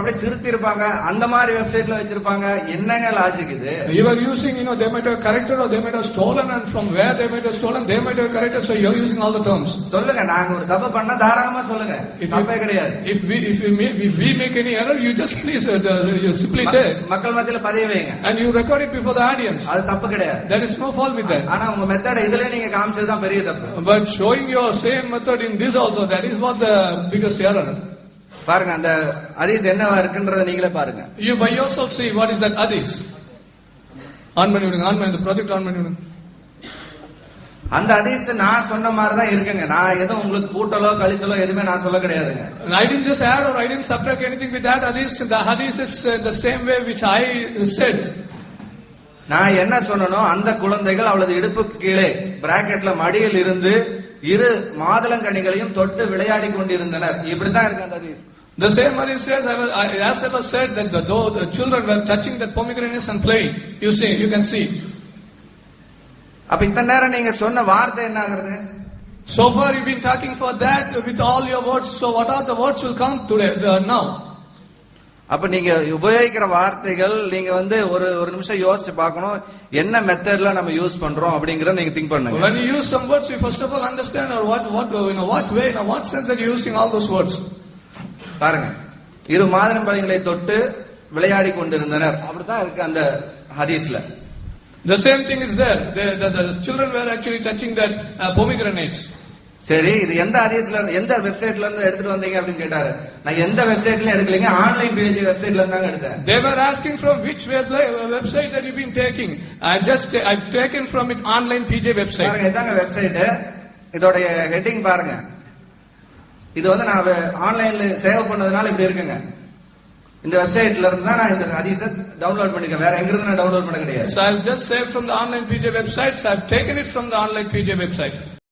அப்படியே திருத்தி இருப்பாங்க, அந்த மாதிரி வெப்சைட்ல வச்சிருப்பாங்க. என்னங்க லாஜிக் இது? You are using, they might have corrected or they might have stolen, and from where they might have stolen, they might have corrected, so you are using all the terms. சொல்லுங்க, நாங்க ஒரு தப்பு பண்ணா தாராளமா சொல்லுங்க, தப்பே கிடையாது. If we make any error, you just please you simply tell. மக்கள் மத்தியில பதிய வைங்க. And you record it before the audience. அது தப்பு கிடையாது. There is no fault with that. ஆனா உங்க மெத்தட் இதுல நீங்க காமிச்சது தான் பெரிய தப்பு. But showing your same method in this also, that is what the biggest error. பாருங்க, அந்த ஹதீஸ் என்னவா இருக்குன்றத நீங்களே பாருங்க. You by yourself see what is that hadith. On பண்ணி the project ஆன் பண்ணி விடுங்க. அந்த ஹதீஸ் நான் சொன்ன மாதிரி தான் இருக்குங்க. நான் ஏதோ உங்களுக்கு கூட்டலோ கழித்தலோ எதுவுமே நான் சொல்ல கிடையாதுங்க. I didn't just add or I didn't subtract anything with that hadith. The hadith is the same way which I said. நான் என்ன சொன்னனோ, அந்த குழந்தைகள் அவளது இடுப்புக்கு கீழே பிராக்கெட்ல மடியில் இருந்து இரு மாதுளங்கனிகளையும் தொட்டு விளையாடி கொண்டிருந்தனர். இப்படிதான் இருக்கு அந்த ஹதீஸ். The same hadith says, as I was said, that though the children were touching that pomegranates and playing, you can see. அப்ப இத்தனை நேரம் நீங்க சொன்ன வார்த்தை என்ன ஆகுறது? So far you've been talking for that with all your words. So what are the words will come today now? அப்ப நீங்க உபயோகிக்கிற வார்த்தைகள் நீங்க ஒரு நிமிஷம் யோசிச்சு பார்க்கணும், என்ன மெத்தட்ல நம்ம யூஸ் பண்றோம் அப்படிங்கறத நீங்க திங்க் பண்ணுங்க. When you use some words, you first of all understand or what way, in what sense that you're using all those words. பாருங்க, இரு மாதுளம்பழங்களை தொட்டு விளையாடி கொண்டிருந்தனர், அப்படிதான் இருக்கு அந்த ஹதீஸ்ல. The same thing is there. The children were actually touching their pomegranates. சரி, இது எந்த ஹதீஸ்ல எந்த வெப்சைட்ல இருந்து எடுத்துட்டு வந்தீங்க அப்படின்னு கேட்டாரு. நான் எந்த வெப்சைட்லயும் எடுக்கலங்க, ஆன்லைன் பேஜ் வெப்சைட்ல இருந்தாங்க எடுத்தேன். They were asking from which website that you've been taking. I've taken from it online PJ website. பாருங்க, இதாங்க வெப்சைட். இதோட ஹெட்டிங் பாருங்க. இது நான் ஆன்லைன்ல சேவ் பண்ணதுனால இப்படி இருக்குங்க. இந்த வெப்சைட்ல இருந்து தான் நான் இந்த ஹதீஸை டவுன்லோட் பண்ணிருக்கேன், வேற எங்க இருந்து நான் டவுன்லோட் பண்ண கிடையாது. So I've just saved from the online PJ websites. I've taken it from the online PJ website.